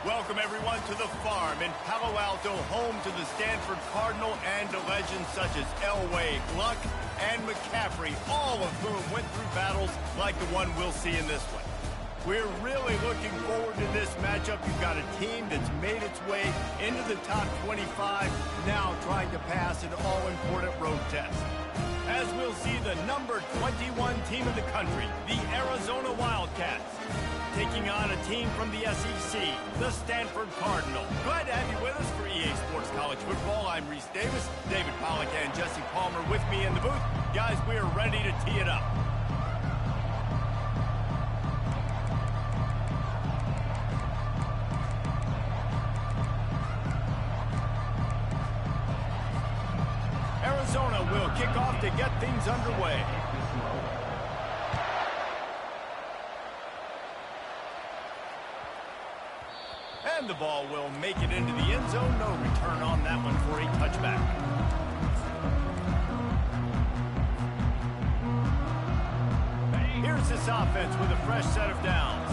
Welcome, everyone, to the farm in Palo Alto, home to the Stanford Cardinal and to legends such as Elway, Luck, and McCaffrey, all of whom went through battles like the one we'll see in this one. We're really looking forward to this matchup. You've got a team that's made its way into the top 25, now trying to pass an all-important road test. As we'll see the number 21 team in the country, the Arizona Wildcats, taking on a team from the SEC, the Stanford Cardinal. Glad to have you with us for EA Sports College Football. I'm Reese Davis, David Pollack and Jesse Palmer with me in the booth. Guys, we are ready to tee it up. Arizona will kick off to get things underway. And the ball will make it into the end zone. No return on that one for a touchback. Here's this offense with a fresh set of downs.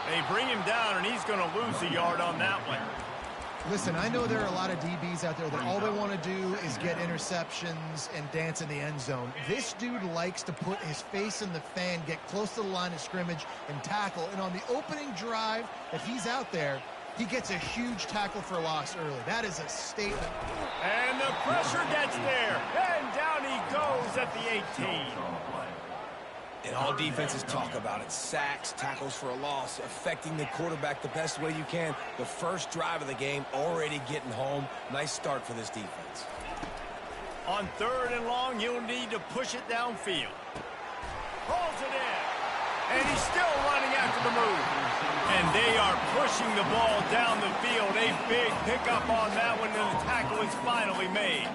They bring him down, and he's going to lose a yard on that one. Listen, I know there are a lot of DBs out there that all they want to do is get interceptions and dance in the end zone. This dude likes to put his face in the fan, get close to the line of scrimmage, and tackle. And on the opening drive, if he's out there, he gets a huge tackle for loss early. That is a statement. And the pressure gets there. And down he goes at the 18. And all defenses talk about it. Sacks, tackles for a loss, affecting the quarterback the best way you can. The first drive of the game, already getting home. Nice start for this defense. On 3rd and long, you'll need to push it downfield. Pulls it in. And he's still running after the move. And they are pushing the ball down the field. A big pickup on that one, and the tackle is finally made.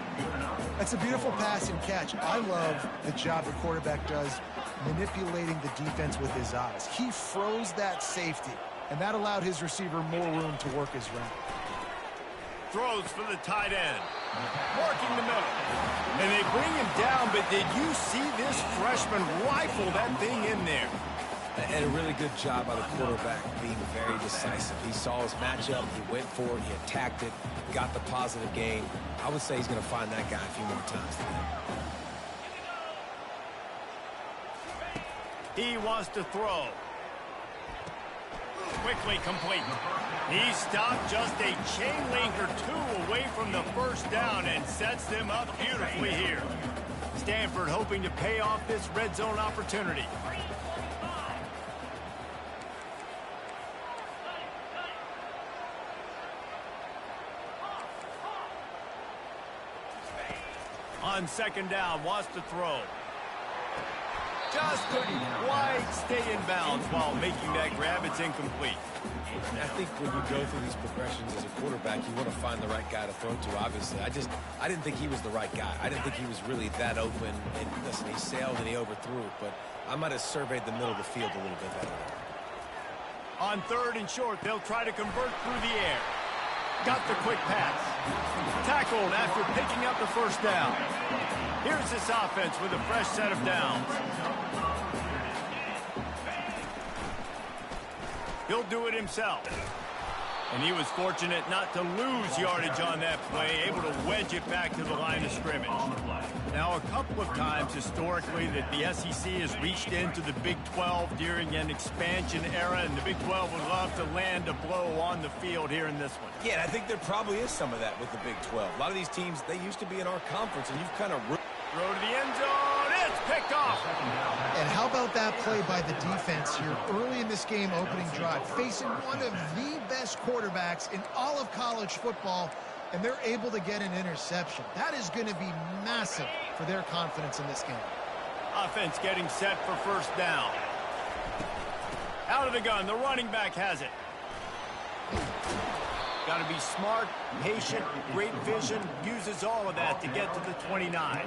That's a beautiful pass and catch. I love the job the quarterback does manipulating the defense with his eyes. He froze that safety, and that allowed his receiver more room to work his route. Throws for the tight end. Marking the middle. And they bring him down, but did you see this freshman rifle that thing in there? And a really good job by the quarterback being very decisive. He saw his matchup, he went for it, he attacked it, got the positive gain. I would say he's going to find that guy a few more times today. He wants to throw. Quickly complete. He stopped just a chain link or two away from the first down and sets them up beautifully here. Stanford hoping to pay off this red zone opportunity. On 2nd down, wants to throw. Just couldn't quite stay in bounds while making that grab. It's incomplete. I think when you go through these progressions as a quarterback, you want to find the right guy to throw to, obviously. I didn't think he was the right guy. I didn't think he was really that open. And listen, he sailed and he overthrew it, but I might have surveyed the middle of the field a little bit better. On 3rd and short, they'll try to convert through the air. Got the quick pass. Tackled after picking up the first down. Here's this offense with a fresh set of downs. He'll do it himself. And he was fortunate not to lose yardage on that play, able to wedge it back to the line of scrimmage. Now, a couple of times historically that the SEC has reached into the Big 12 during an expansion era, and the Big 12 would love to land a blow on the field here in this one. Yeah, and I think there probably is some of that with the Big 12. A lot of these teams, they used to be in our conference, and you've kind of... Throw to the end zone. It's picked off. And how about that play by the defense here early in this game opening drive, facing one of the best quarterbacks in all of college football, and they're able to get an interception. That is going to be massive for their confidence in this game. Offense getting set for first down. Out of the gun, the running back has it. Got to be smart, patient, great vision, uses all of that to get to the 29.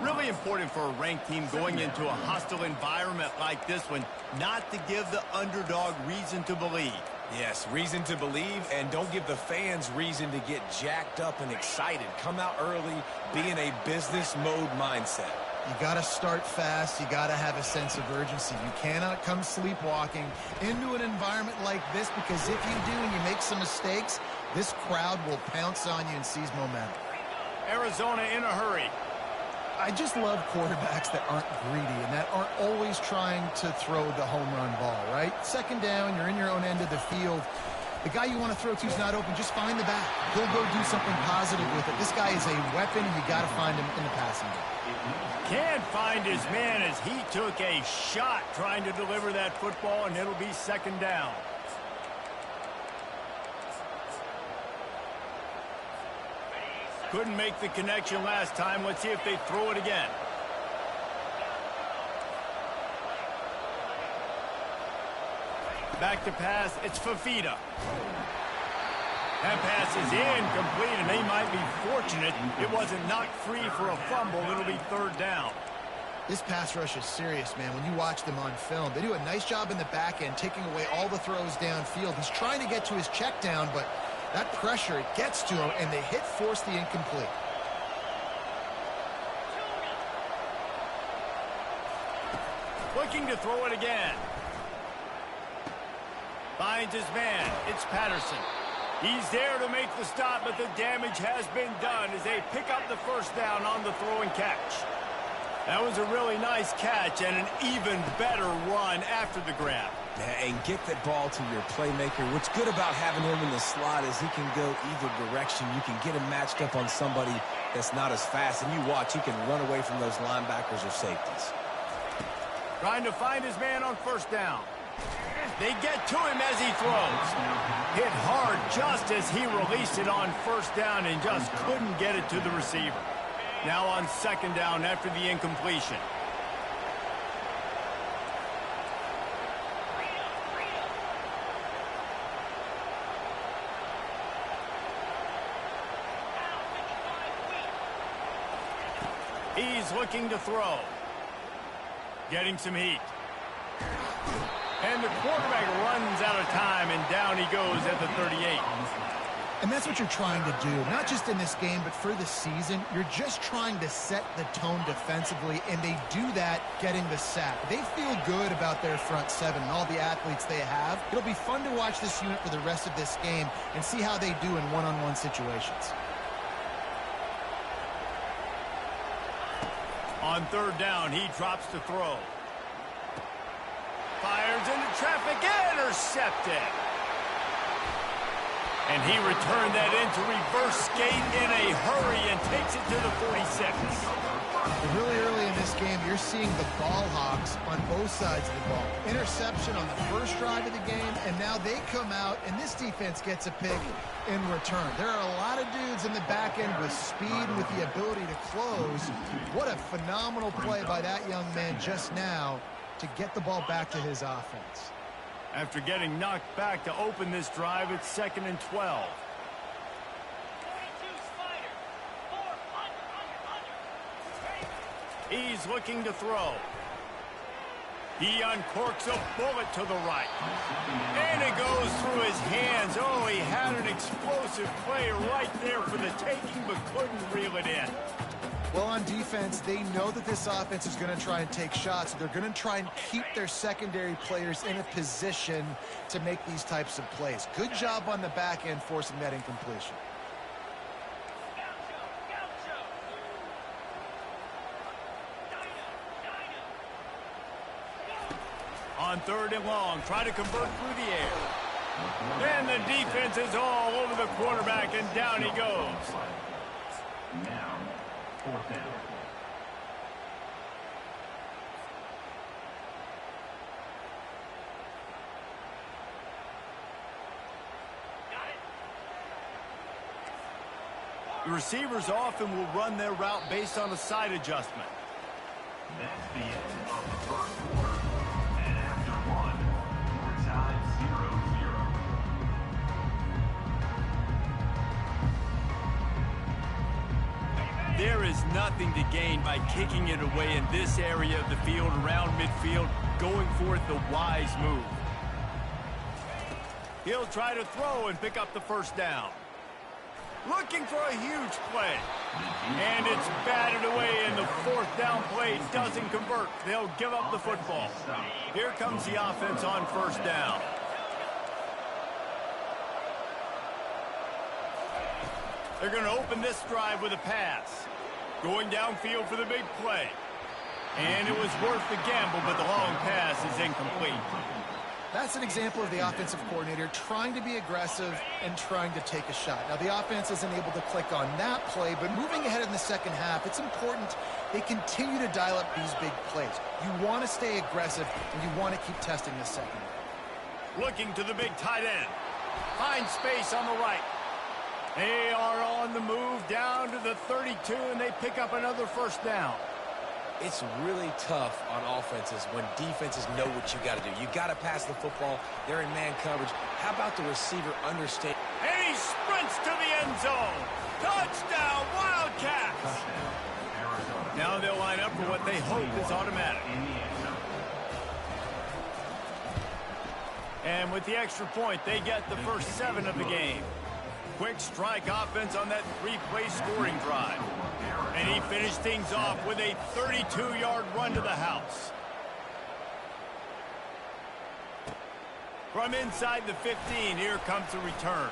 Really important for a ranked team going into a hostile environment like this one, not to give the underdog reason to believe. Yes, reason to believe, and don't give the fans reason to get jacked up and excited. Come out early, be in a business mode mindset. You got to start fast. You got to have a sense of urgency. You cannot come sleepwalking into an environment like this, because if you do and you make some mistakes, this crowd will pounce on you and seize momentum. Arizona in a hurry. I just love quarterbacks that aren't greedy and that aren't always trying to throw the home run ball, right? Second down, you're in your own end of the field. The guy you want to throw to is not open. Just find the back. He'll go do something positive with it. This guy is a weapon, and you got to find him in the passing game. Can't find his man as he took a shot trying to deliver that football, and it'll be second down. Couldn't make the connection last time. Let's see if they throw it again. Back to pass, it's Fafita. That pass is incomplete, and they might be fortunate it wasn't knocked free for a fumble. It'll be third down. This pass rush is serious, man. When you watch them on film, they do a nice job in the back end, taking away all the throws downfield. He's trying to get to his check down, but that pressure, it gets to him, and they force the incomplete. Looking to throw it again. Finds his man. It's Patterson. He's there to make the stop, but the damage has been done as they pick up the first down on the throw and catch. That was a really nice catch and an even better run after the grab. Yeah, and get that ball to your playmaker. What's good about having him in the slot is he can go either direction. You can get him matched up on somebody that's not as fast, and you watch, he can run away from those linebackers or safeties. Trying to find his man on first down. They get to him as he throws. Hit hard just as he released it on first down and just couldn't get it to the receiver. Now on second down after the incompletion. He's looking to throw. Getting some heat. And the quarterback runs out of time, and down he goes at the 38. And that's what you're trying to do, not just in this game, but for the season. You're just trying to set the tone defensively, and they do that getting the sack. They feel good about their front seven and all the athletes they have. It'll be fun to watch this unit for the rest of this game and see how they do in one-on-one situations. On third down, he drops to throw. Fires into traffic, intercepted. And he returned that into reverse skate in a hurry and takes it to the 46. Really early in this game, you're seeing the ball hawks on both sides of the ball. Interception on the first drive of the game, and now they come out, and this defense gets a pick in return. There are a lot of dudes in the back end with speed, with the ability to close. What a phenomenal play by that young man just now to get the ball back to his offense. After getting knocked back to open this drive, it's 2nd and 12. He's looking to throw. He uncorks a bullet to the right. And it goes through his hands. Oh, he had an explosive play right there for the taking, but couldn't reel it in. Well, on defense, they know that this offense is going to try and take shots. They're going to try and keep their secondary players in a position to make these types of plays. Good job on the back end forcing that incompletion. On third and long, try to convert through the air. And the defense is all over the quarterback, and down he goes. Now, fourth down. The receivers often will run their route based on a side adjustment. That's the end of the first quarter. And after one, we're tied 0-0. There is nothing to gain by kicking it away in this area of the field around midfield, going for it the wise move. He'll try to throw and pick up the first down. looking for a huge play. And it's batted away, and the fourth down play doesn't convert. They'll give up the football. Here comes the offense on first down. They're going to open this drive with a pass. Going downfield for the big play. And it was worth the gamble, but the long pass is incomplete. That's an example of the offensive coordinator trying to be aggressive and trying to take a shot. Now, the offense isn't able to click on that play, but moving ahead in the second half, it's important they continue to dial up these big plays. You want to stay aggressive, and you want to keep testing this second. Looking to the big tight end. Finds space on the right. They are on the move down to the 32, and they pick up another first down. It's really tough on offenses when defenses know what you got to do. You got to pass the football. They're in man coverage. How about the receiver understand? And he sprints to the end zone. Touchdown, Wildcats. Now they'll line up for what they hope is automatic. And with the extra point, they get the first 7 of the game. Quick strike offense on that 3-play scoring drive. And he finished things off with a 32-yard run to the house. From inside the 15, here comes the return.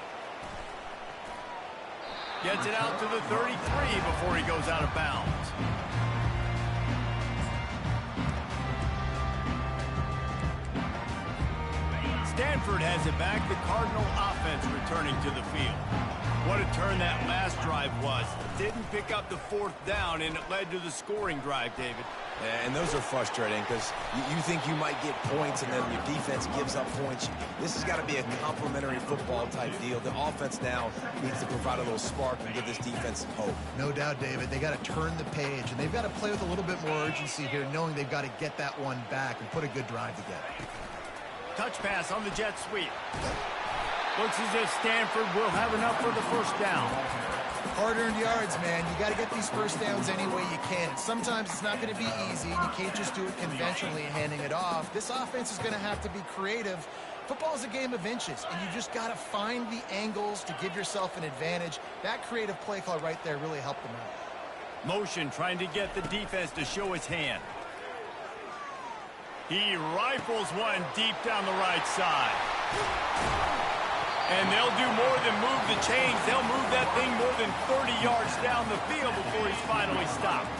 Gets it out to the 33 before he goes out of bounds. Stanford has it back. The Cardinal offense returning to the field. What a turn that last drive was. Didn't pick up the fourth down, and it led to the scoring drive, David. Yeah, and those are frustrating because you think you might get points, and then your defense gives up points. This has got to be a complementary football type deal. The offense now needs to provide a little spark and give this defense some hope. No doubt, David. They got to turn the page, and they've got to play with a little bit more urgency here, knowing they've got to get that one back and put a good drive together. Touch pass on the jet sweep. Looks as if Stanford will have enough for the first down. Hard-earned yards, man. You got to get these first downs any way you can. Sometimes it's not going to be easy, and you can't just do it conventionally handing it off. This offense is going to have to be creative. Football is a game of inches, and you just got to find the angles to give yourself an advantage. That creative play call right there really helped them out. Motion trying to get the defense to show his hand. He rifles one deep down the right side. And they'll do more than move the chains. They'll move that thing more than 30 yards down the field before he's finally stopped.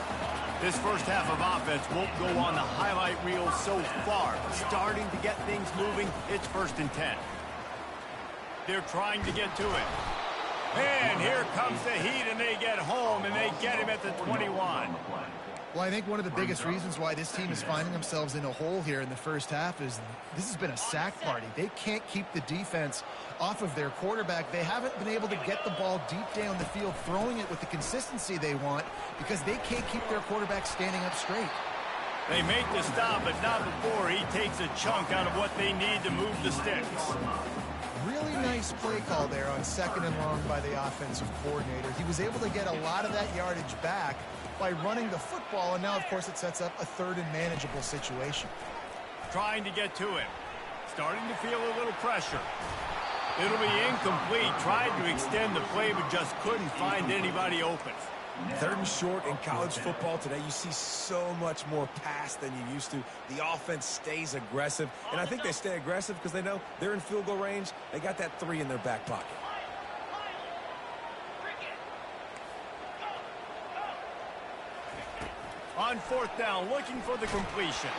This first half of offense won't go on the highlight reel so far. Starting to get things moving. It's 1st and 10. They're trying to get to it. And here comes the heat, and they get home, and they get him at the 21. Well, I think one of the biggest reasons why this team is finding themselves in a hole here in the first half is this has been a sack party. They can't keep the defense off of their quarterback. They haven't been able to get the ball deep down the field, throwing it with the consistency they want because they can't keep their quarterback standing up straight. They make the stop, but not before he takes a chunk out of what they need to move the sticks. Really nice play call there on 2nd and long by the offensive coordinator. He was able to get a lot of that yardage back by running the football, and now, of course, it sets up a 3rd and manageable situation. Trying to get to him. Starting to feel a little pressure. It'll be incomplete. Tried to extend the play, but just couldn't find anybody open. 3rd and short in college football today, you see so much more pass than you used to. The offense stays aggressive, and I think they stay aggressive because they know they're in field goal range. They got that 3 in their back pocket. On 4th down, looking for the completion.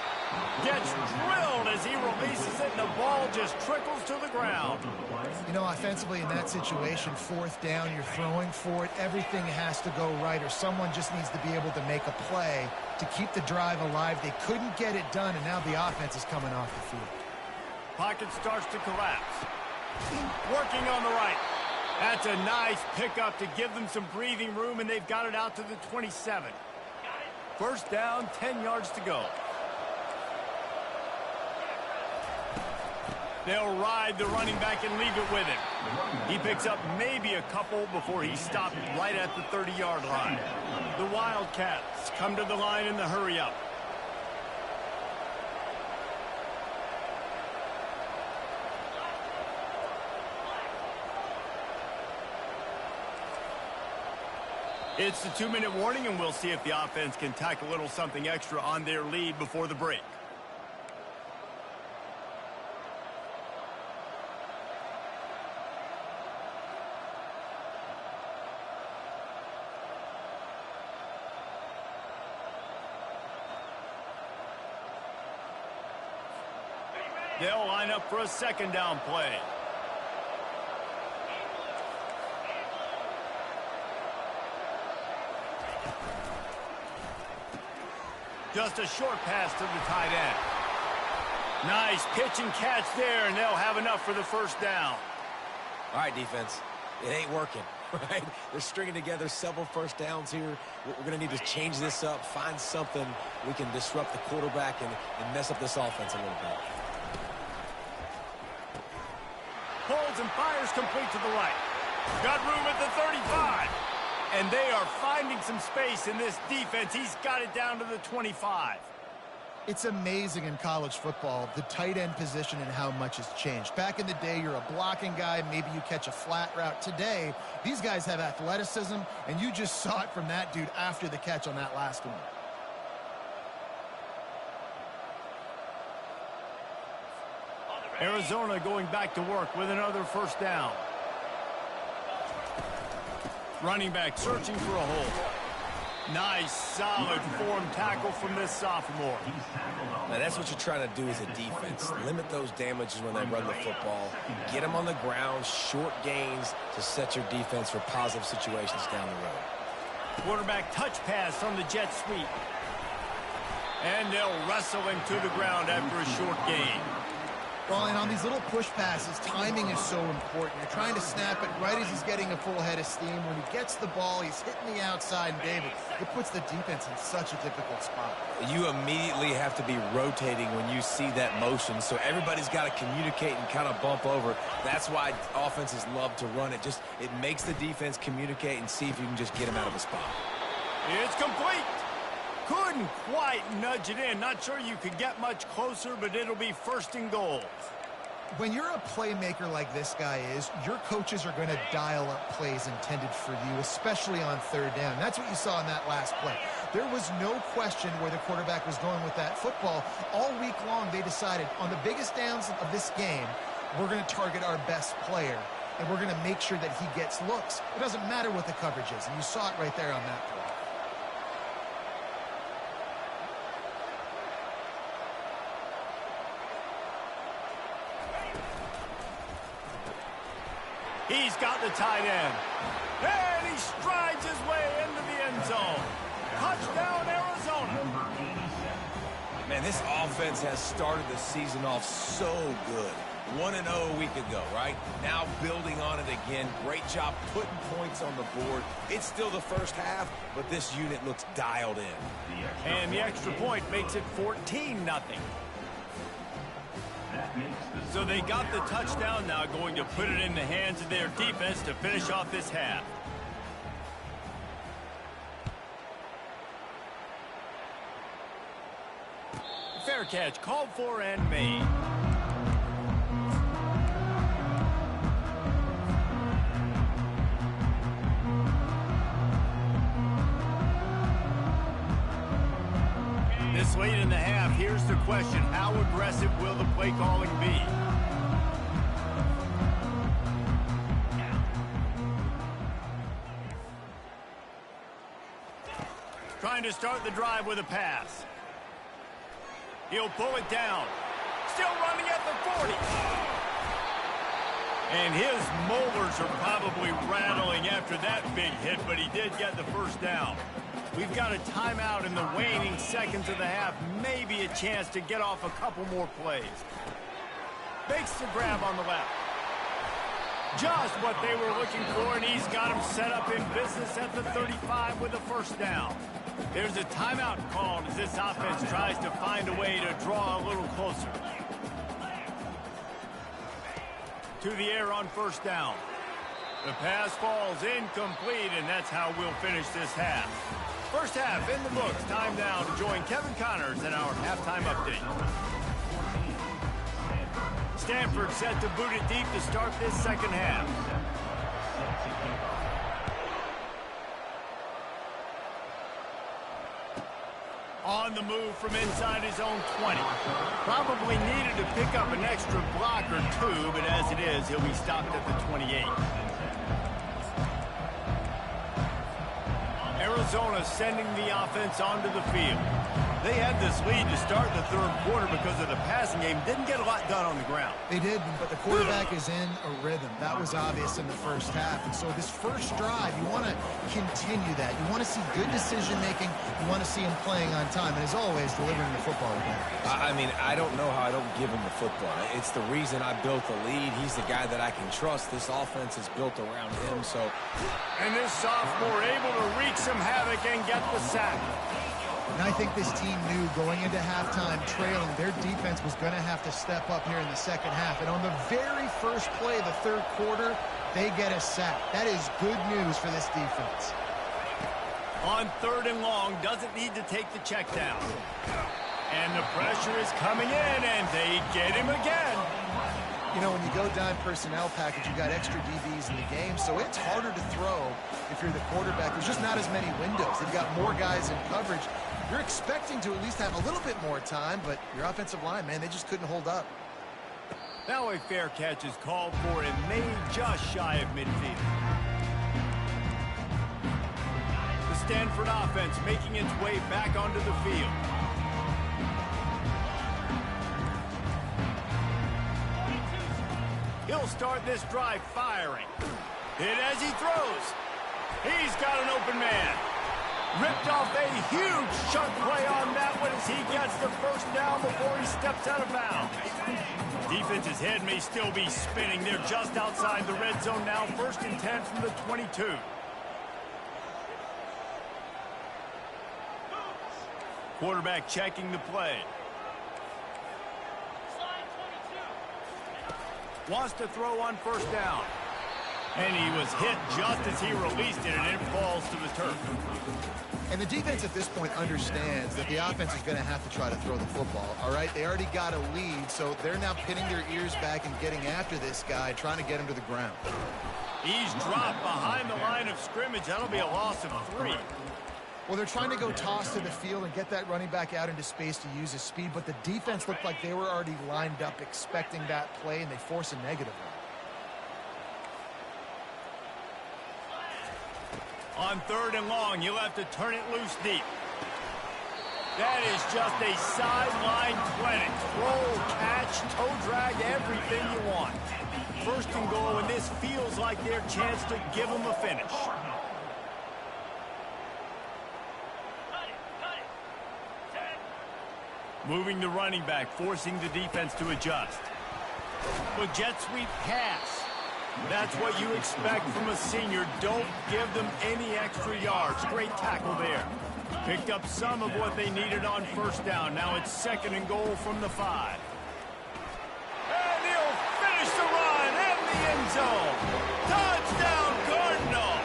Gets drilled as he releases it, and the ball just trickles to the ground. You know, offensively in that situation, 4th down, you're throwing for it. Everything has to go right, or someone just needs to be able to make a play to keep the drive alive. They couldn't get it done, and now the offense is coming off the field. Pocket starts to collapse. Working on the right. That's a nice pickup to give them some breathing room, and they've got it out to the 27. First down, 10 yards to go. They'll ride the running back and leave it with him. He picks up maybe a couple before he's stopped right at the 30-yard line. The Wildcats come to the line in the hurry-up. It's the 2-minute warning, and we'll see if the offense can tack a little something extra on their lead before the break. They'll line up for a second down play. Just a short pass to the tight end. Nice pitch and catch there, and they'll have enough for the first down. All right, defense. It ain't working, right? They're stringing together several first downs here. We're going to need to change this up, find something we can disrupt the quarterback and mess up this offense a little bit. Pulls and fires complete to the right. Got room at the 35. And they are finding some space in this defense. He's got it down to the 25. It's amazing in college football, the tight end position and how much has changed. Back in the day, you're a blocking guy. Maybe you catch a flat route. Today, these guys have athleticism, and you just saw it from that dude after the catch on that last one. Arizona going back to work with another first down. Running back searching for a hole. Nice, solid form tackle from this sophomore. Now, that's what you're trying to do as a defense. Limit those damages when they run the football. Get them on the ground, short gains to set your defense for positive situations down the road. Quarterback touch pass from the jet sweep. And they'll wrestle him to the ground after a short gain. Well, and on these little push passes, timing is so important. You're trying to snap it right as he's getting a full head of steam. When he gets the ball, he's hitting the outside, and David, it puts the defense in such a difficult spot. You immediately have to be rotating when you see that motion, so everybody's got to communicate and kind of bump over. That's why offenses love to run it. It makes the defense communicate and see if you can just get him out of a spot. It's complete. Couldn't quite nudge it in. Not sure you could get much closer, but it'll be first and goal. When you're a playmaker like this guy is, your coaches are going to dial up plays intended for you, especially on third down. That's what you saw in that last play. There was no question where the quarterback was going with that football. All week long, they decided on the biggest downs of this game, we're going to target our best player, and we're going to make sure that he gets looks. It doesn't matter what the coverage is, and you saw it right there on that play. He's got the tight end. And he strides his way into the end zone. Touchdown, Arizona. Man, this offense has started the season off so good. 1-0 a week ago, right? Now building on it again. Great job putting points on the board. It's still the first half, but this unit looks dialed in. And the extra point makes it 14-0. So they got the touchdown, now going to put it in the hands of their defense to finish off this half. Fair catch called for and made. This late in the half, here's the question. How aggressive will the play calling be? Trying to start the drive with a pass. He'll pull it down. Still running at the 40. And his molars are probably rattling after that big hit, but he did get the first down. We've got a timeout in the waning seconds of the half. Maybe a chance to get off a couple more plays. Makes the grab on the left. Just what they were looking for, and he's got him set up in business at the 35 with a first down. There's a timeout called as this offense tries to find a way to draw a little closer. To the air on first down. The pass falls incomplete, and that's how we'll finish this half. First half in the books. Time now to join Kevin Connors in our halftime update. Stanford set to boot it deep to start this second half. On the move from inside his own 20. Probably needed to pick up an extra block or two, but as it is, he'll be stopped at the 28. Arizona sending the offense onto the field. They had this lead to start the third quarter because of the passing game. Didn't get a lot done on the ground. They did, but the quarterback is in a rhythm. That was obvious in the first half. And so this first drive, you want to continue that. You want to see good decision-making. You want to see him playing on time. And as always, delivering the football again. I mean, I don't know how I don't give him the football. It's the reason I built the lead. He's the guy that I can trust. This offense is built around him, so. And this sophomore able to wreak some havoc and get the sack. And I think this team knew going into halftime trailing, their defense was going to have to step up here in the second half. And on the very first play of the third quarter, they get a sack. That is good news for this defense. On 3rd and long, doesn't need to take the check down. And the pressure is coming in, and they get him again. You know, when you go dime personnel package, you got extra DBs in the game, so it's harder to throw if you're the quarterback. There's just not as many windows. They've got more guys in coverage. You're expecting to at least have a little bit more time, but your offensive line, man, they just couldn't hold up. Now a fair catch is called for and made just shy of midfield. The Stanford offense making its way back onto the field. He'll start this drive firing. Hit as he throws. He's got an open man. Ripped off a huge chunk play on that one as he gets the first down before he steps out of bounds. Defense's head may still be spinning. They're just outside the red zone now. 1st and 10 from the 22. Quarterback checking the play. Wants to throw on 1st down. And he was hit just as he released it, and it falls to the turf. And the defense at this point understands that the offense is going to have to try to throw the football, all right? They already got a lead, so they're now pinning their ears back and getting after this guy, trying to get him to the ground. He's dropped behind the line of scrimmage. That'll be a loss of 3. Well, they're trying to go toss to the field and get that running back out into space to use his speed, but the defense looked like they were already lined up expecting that play, and they force a negative one. On 3rd and long, you'll have to turn it loose deep. That is just a sideline clinic. Throw, catch, toe drag, everything you want. 1st and goal, and this feels like their chance to give them a finish. Moving the running back, forcing the defense to adjust. A jet sweep pass. That's what you expect from a senior. Don't give them any extra yards. Great tackle there. Picked up some of what they needed on 1st down. Now it's 2nd and goal from the 5. And he'll finish the run in the end zone. Touchdown, Cardinal.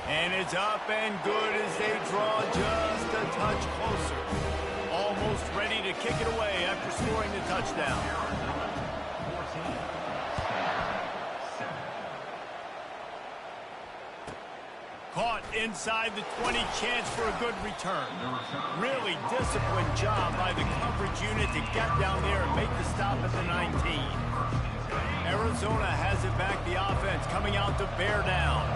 And it's up and good as they draw just a touch closer. Almost ready to kick it away after scoring the touchdown. Caught inside the 20, chance for a good return. Really disciplined job by the coverage unit to get down there and make the stop at the 19. Arizona has it back, the offense coming out to bear down.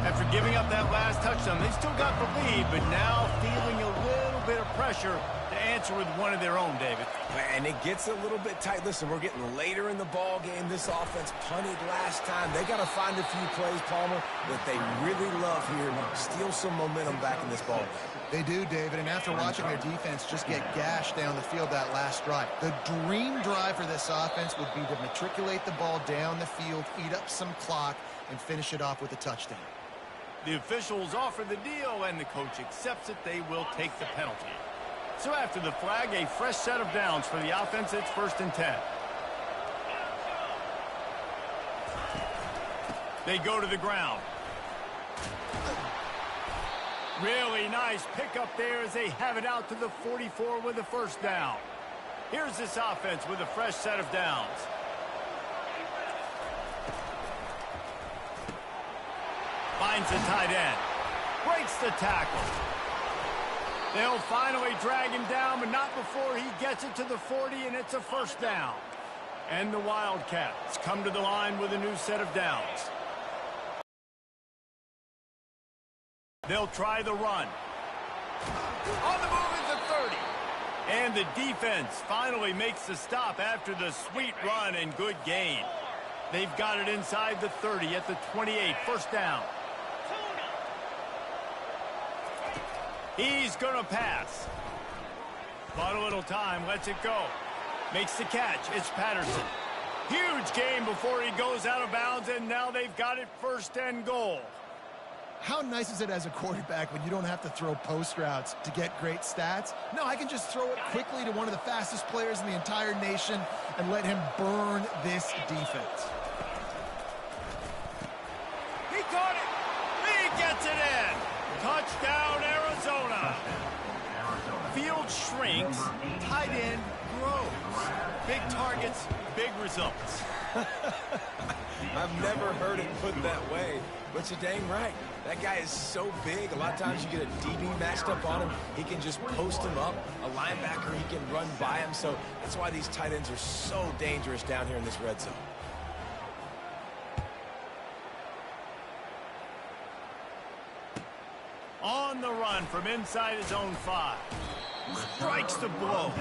After giving up that last touchdown, they still got the lead, but now feeling a little bit of pressure to answer with one of their own, David. And it gets a little bit tight. Listen, we're getting later in the ball game. This offense punted last time. They got to find a few plays, Palmer, that they really love here and steal some momentum back in this ball game. They do, David, and after watching their defense just get gashed down the field that last drive, the dream drive for this offense would be to matriculate the ball down the field, eat up some clock, and finish it off with a touchdown. The officials offer the deal, and the coach accepts it. They will take the penalty. So after the flag, a fresh set of downs for the offense. It's 1st and 10. They go to the ground. Really nice pickup there as they have it out to the 44 with a 1st down. Here's this offense with a fresh set of downs. Finds the tight end. breaks the tackle. They'll finally drag him down, but not before he gets it to the 40, and it's a first down. And the Wildcats come to the line with a new set of downs. They'll try the run. On the move is the 30. And the defense finally makes the stop after the sweet run and good gain. They've got it inside the 30 at the 28, first down. He's going to pass. Bought a little time, lets it go. Makes the catch, it's Patterson. Huge gain before he goes out of bounds, and now they've got it first and goal. How nice is it as a quarterback when you don't have to throw post routes to get great stats? No, I can just throw it quickly to one of the fastest players in the entire nation and let him burn this defense. He caught it. He gets it in. Touchdown, Arizona. Field shrinks, tight end grows. Big targets, big results. I've never heard it put that way, but you're dang right. That guy is so big. A lot of times you get a DB matched up on him. He can just post him up. A linebacker, he can run by him. So that's why these tight ends are so dangerous down here in this red zone. On the run from inside his own 5. Strikes the blow.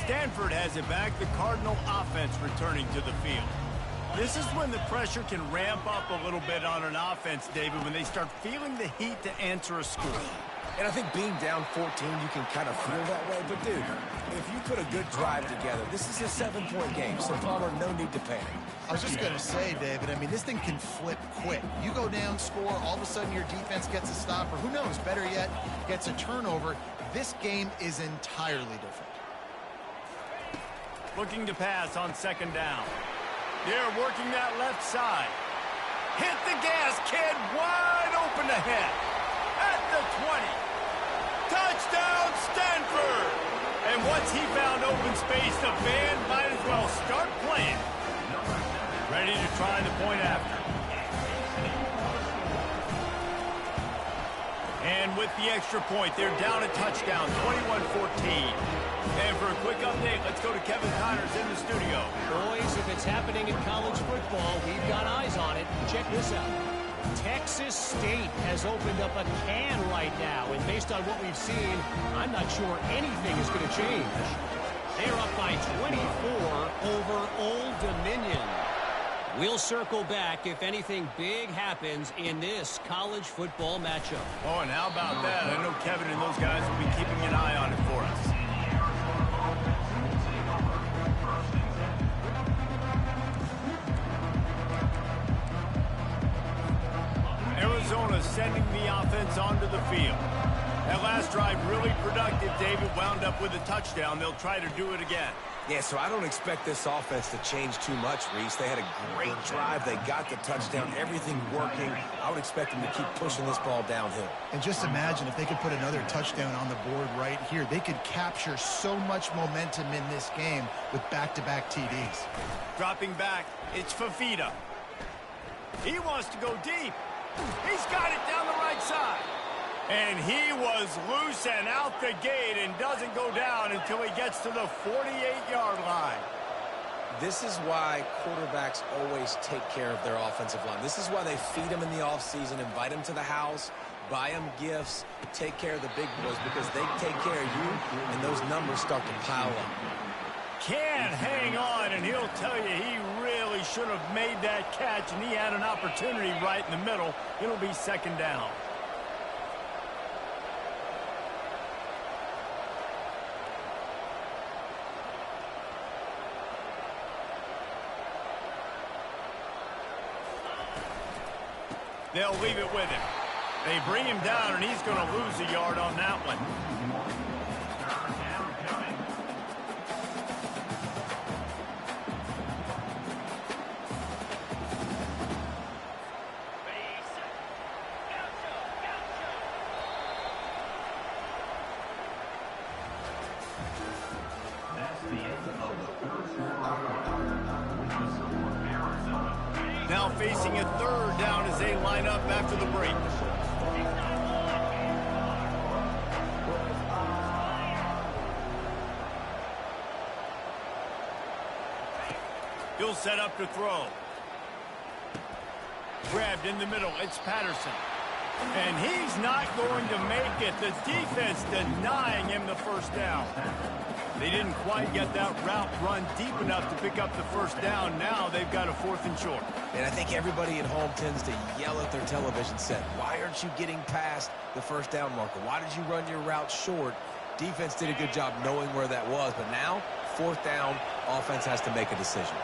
Stanford has it back, the Cardinal offense returning to the field. This is when the pressure can ramp up a little bit on an offense, David, when they start feeling the heat to answer a score. And I think being down 14, you can kind of feel that way. But, dude, if you put a good drive together, this is a 7-point game. So, Palmer, no need to panic. I was just going to say, David, I mean, this thing can flip quick. You go down, score, all of a sudden your defense gets a stop, or who knows, better yet, gets a turnover. This game is entirely different. Looking to pass on second down. They're working that left side. Hit the gas, kid. Wide open ahead. At the 20. Touchdown, Stanford! And once he found open space, the band might as well start playing. Ready to try the point after. And with the extra point, they're down a touchdown, 21-14. And for a quick update, let's go to Kevin Connors in the studio. Boys, if it's happening in college football, we've got eyes on it. Check this out. Texas State has opened up a can right now, and based on what we've seen, I'm not sure anything is going to change. They're up by 24 over Old Dominion. We'll circle back if anything big happens in this college football matchup. Oh, and how about that? I know Kevin and those guys will be keeping an eye on it for us. Arizona sending the offense onto the field. That last drive really productive. David wound up with a touchdown. They'll try to do it again. Yeah, so I don't expect this offense to change too much, Reese. They had a great drive. They got the touchdown. Everything working. I would expect them to keep pushing this ball downhill. And just imagine if they could put another touchdown on the board right here. They could capture so much momentum in this game with back-to-back TDs. Dropping back, it's Fafita. He wants to go deep. He's got it down the right side. And he was loose and out the gate and doesn't go down until he gets to the 48-yard line. This is why quarterbacks always take care of their offensive line. This is why they feed them in the offseason, invite them to the house, buy them gifts, take care of the big boys, because they take care of you, and those numbers start to pile up. Can't hang on, and he'll tell you he really should have made that catch, and he had an opportunity right in the middle. It'll be second down. They'll leave it with him. They bring him down, and he's going to lose a yard on that one. the end of the third quarter. With the score, Arizona. Now facing a third down as they line up after the break. He'll set up to throw. Grabbed in the middle. It's Patterson. And he's not going to make it. The defense denying him the first down. They didn't quite get that route run deep enough to pick up the first down. Now they've got a 4th and short. And I think everybody at home tends to yell at their television set. Why aren't you getting past the first down marker? Why did you run your route short? Defense did a good job knowing where that was. But now, 4th down, offense has to make a decision.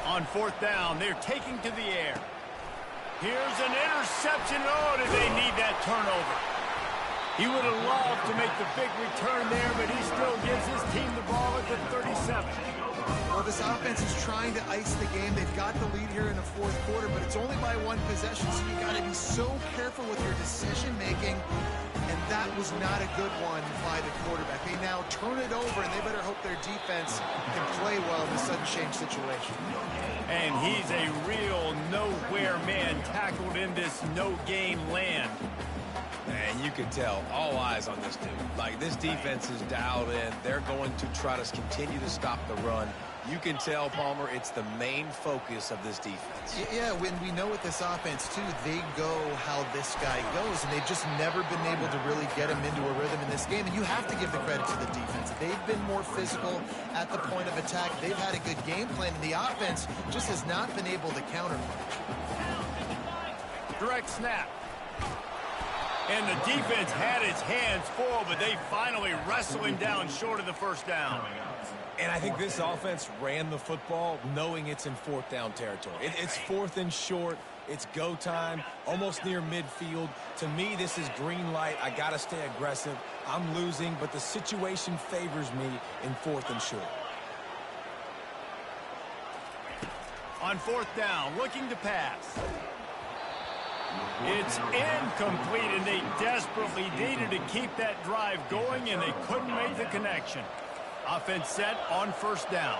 On 4th down, they're taking to the air. Here's an interception. Oh, did they need that turnover? He would have loved to make the big return there, but he still gives his team the ball at the 37. Well, this offense is trying to ice the game. They've got the lead here in the 4th quarter, but it's only by 1 possession, so you got to be so careful with your decision-making. And that was not a good one by the quarterback. They now turn it over, and they better hope their defense can play well in a sudden change situation. And he's a real nowhere man tackled in this no-gain land. And you can tell, all eyes on this dude. Like, this defense is dialed in. They're going to try to continue to stop the run. You can tell, Palmer, it's the main focus of this defense. Yeah, when we know with this offense, too, they go how this guy goes, and they've just never been able to really get him into a rhythm in this game. And you have to give the credit to the defense. They've been more physical at the point of attack. They've had a good game plan, and the offense just has not been able to counterpunch. Direct snap. And the defense had its hands full, but they finally wrestle him down short of the first down. And I think this offense ran the football knowing it's in 4th down territory. It's 4th and short. It's go time, almost near midfield. To me, this is green light. I got to stay aggressive. I'm losing, but the situation favors me in 4th and short. On 4th down, looking to pass. It's incomplete, and they desperately needed to keep that drive going, and they couldn't make the connection. Offense set on 1st down.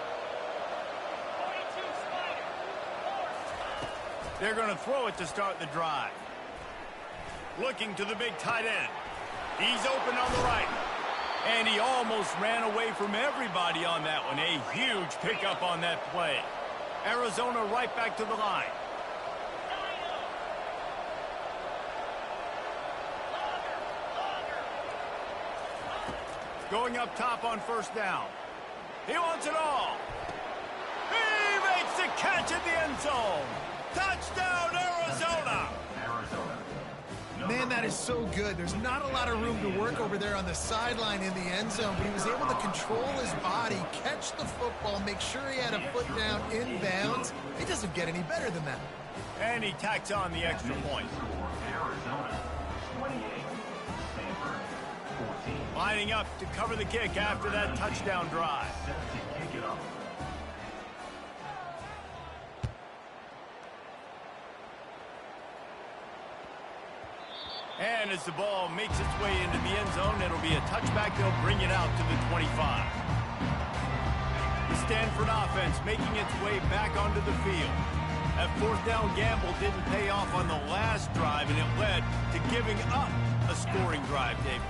They're going to throw it to start the drive. Looking to the big tight end. He's open on the right. And he almost ran away from everybody on that one. A huge pickup on that play. Arizona right back to the line. Going up top on 1st down. He wants it all. He makes the catch in the end zone. Touchdown, Arizona. Man, that is so good. There's not a lot of room to work over there on the sideline in the end zone, but he was able to control his body, catch the football, make sure he had a foot down inbounds. It doesn't get any better than that. And he tacks on the extra point. Arizona 28, Stanford 14. Lining up to cover the kick after that touchdown drive. Set to kick it off. And as the ball makes its way into the end zone, it'll be a touchback. They'll bring it out to the 25. The Stanford offense making its way back onto the field. That 4th down gamble didn't pay off on the last drive, and it led to giving up a scoring drive, David.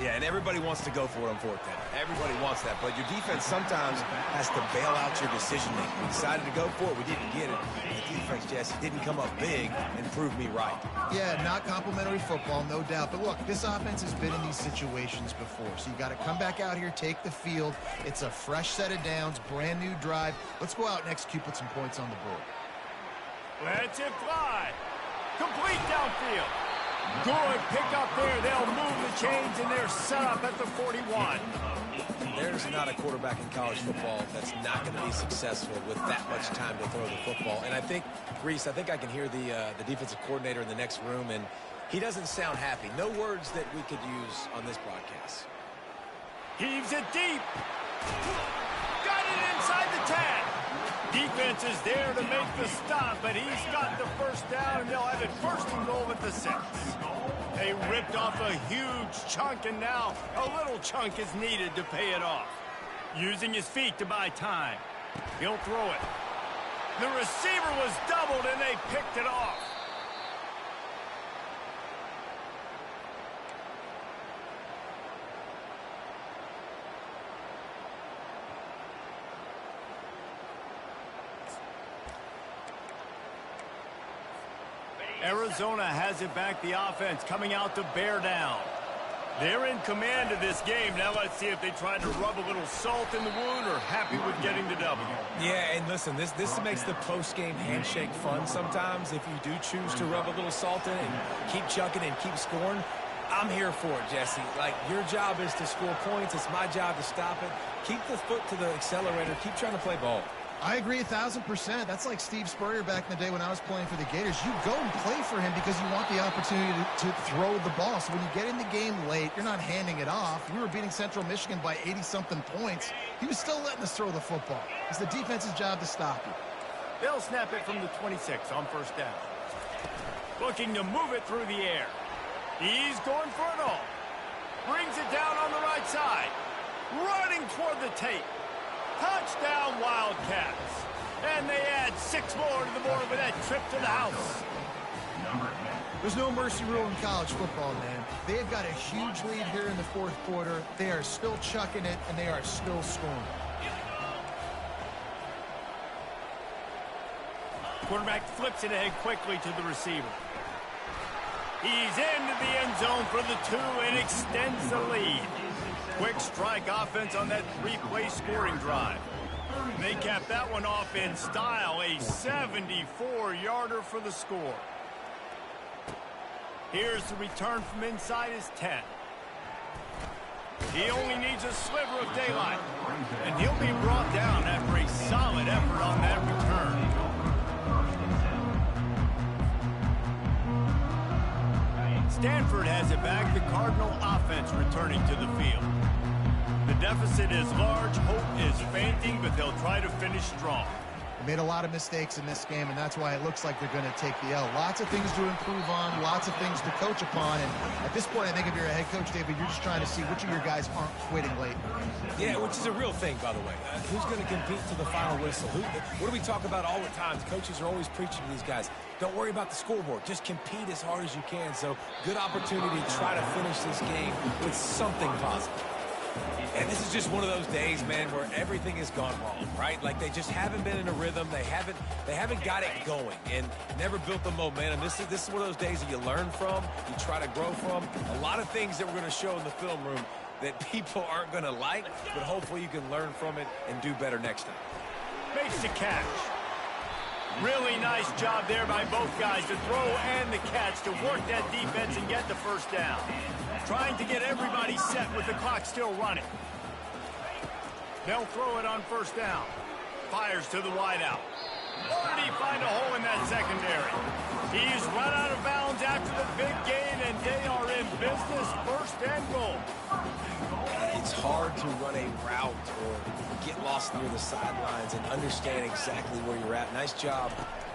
Yeah, and everybody wants to go for it on 4th down. Everybody wants that, but your defense sometimes has to bail out your decision-making. We decided to go for it. We didn't get it. The defense, Jesse, didn't come up big and prove me right. Yeah, not complimentary football, no doubt. But look, this offense has been in these situations before, so you got to come back out here, take the field. It's a fresh set of downs, brand new drive. Let's go out and execute, put some points on the board. Let's it fly. Complete downfield. Good pick up there. They'll move the chains, and they're set up at the 41. There's not a quarterback in college football that's not going to be successful with that much time to throw the football. And I think, Reese, I can hear the defensive coordinator in the next room, and he doesn't sound happy. No words that we could use on this broadcast. Heaves it deep. 10. Defense is there to make the stop, but he's got the first down, and they'll have it first and goal at the 6. They ripped off a huge chunk, and now a little chunk is needed to pay it off. Using his feet to buy time. He'll throw it. The receiver was doubled, and they picked it off. Arizona has it back, the offense coming out to bear down. They're in command of this game. Now let's see if they try to rub a little salt in the wound or happy with getting the W. Yeah, and listen, this makes the post-game handshake fun sometimes. If you do choose to rub a little salt in and keep chucking and keep scoring, I'm here for it, Jesse. Like, your job is to score points. It's my job to stop it. Keep the foot to the accelerator. Keep trying to play ball. I agree 1,000%. That's like Steve Spurrier back in the day when I was playing for the Gators. You go and play for him because you want the opportunity to throw the ball. So when you get in the game late, you're not handing it off. We were beating Central Michigan by 80-something points. He was still letting us throw the football. It's the defense's job to stop you. They'll snap it from the 26 on first down. Looking to move it through the air. He's going for it all. Brings it down on the right side. Running toward the tape. Touchdown, Wildcats. And they add 6 more to the board with that trip to the house. There's no mercy rule in college football, man. They've got a huge lead here in the fourth quarter. They are still chucking it, and they are still scoring. Quarterback flips it ahead quickly to the receiver. He's into the end zone for the 2 and extends the lead. Quick strike offense on that 3-play scoring drive. They cap that one off in style, a 74-yarder for the score. Here's the return from inside his 10. He only needs a sliver of daylight, and he'll be brought down after a solid effort on that return. Stanford has it back, the Cardinal offense returning to the field. The deficit is large, hope is fainting, but they'll try to finish strong. They made a lot of mistakes in this game, and that's why it looks like they're going to take the L. Lots of things to improve on, lots of things to coach upon, and at this point, I think if you're a head coach, David, you're just trying to see which of your guys aren't quitting late. Yeah, which is a real thing, by the way. Who's going to compete to the final whistle? What do we talk about all the time? Coaches are always preaching to these guys. Don't worry about the scoreboard. Just compete as hard as you can. So, good opportunity to try to finish this game with something positive. And this is just one of those days, man, where everything has gone wrong, right? Like, they just haven't been in a rhythm. They haven't got it going and never built the momentum. This is one of those days that you learn from, you try to grow from. A lot of things that we're going to show in the film room that people aren't going to like, but hopefully you can learn from it and do better next time. Makes the catch. Really nice job there by both guys, the throw and the catch, to work that defense and get the first down. Trying to get everybody set with the clock still running. They'll throw it on first down. Fires to the wideout. Already find a hole in that secondary. He's run out of bounds after the big gain, and they are in business, first and goal. It's hard to run a route or get lost near the sidelines and understand exactly where you're at. Nice job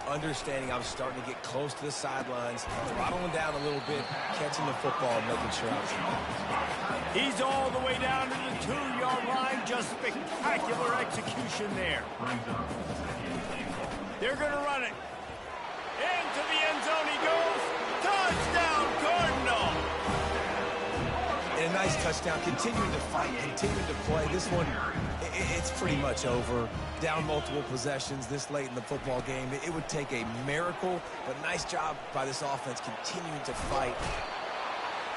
understanding I was starting to get close to the sidelines, throttling down a little bit, catching the football, and making sure I was in bounds. He's all the way down to the 2-yard line. Just spectacular execution there. They're going to run it. Into the end zone he goes. Touchdown, Cardinal! And a nice touchdown. Continuing to fight, continuing to play. This one, it's pretty much over. Down multiple possessions this late in the football game. It would take a miracle, but nice job by this offense continuing to fight.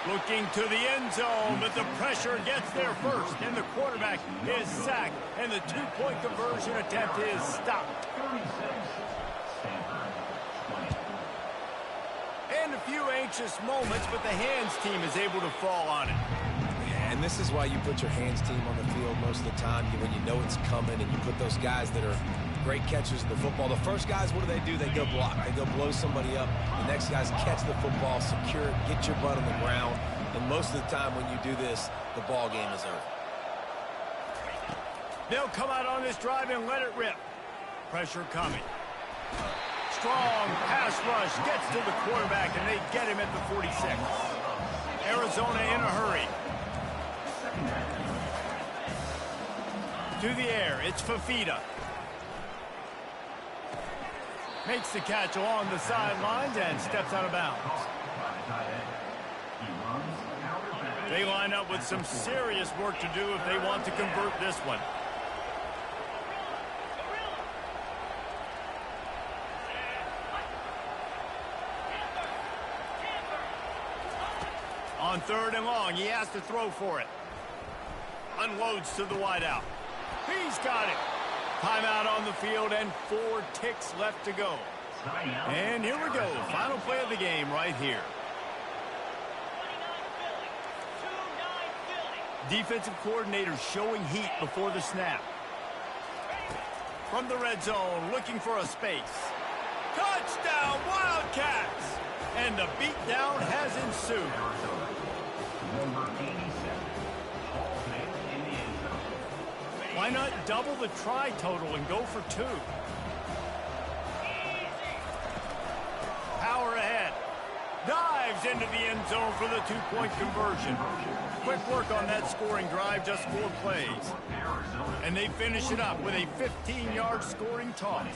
Looking to the end zone, but the pressure gets there first, and the quarterback is sacked, and the 2-point conversion attempt is stopped. And a few anxious moments, but the hands team is able to fall on it. And this is why you put your hands team on the field most of the time, when you know it's coming, and you put those guys that are great catchers of the football. The first guys, what do? They go block. They go blow somebody up. The next guys catch the football, secure it, get your butt on the ground. And most of the time when you do this, the ball game is over. They'll come out on this drive and let it rip. Pressure coming. Strong pass rush gets to the quarterback, and they get him at the 46. Arizona in a hurry. To the air, it's Fafita. Makes the catch along the sidelines and steps out of bounds. They line up with some serious work to do if they want to convert this one. On 3rd and long, he has to throw for it. Unloads to the wideout. He's got it. Timeout on the field and 4 ticks left to go. And here we go. Final play of the game right here. Defensive coordinator showing heat before the snap. From the red zone, looking for a space. Touchdown, Wildcats! And the beatdown has ensued. Why not double the try total and go for 2? Power ahead. Dives into the end zone for the 2-point conversion. Quick work on that scoring drive, just 4 plays. And they finish it up with a 15-yard scoring toss.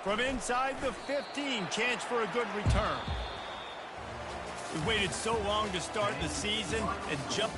From inside the 15, chance for a good return. We waited so long to start the season and jump.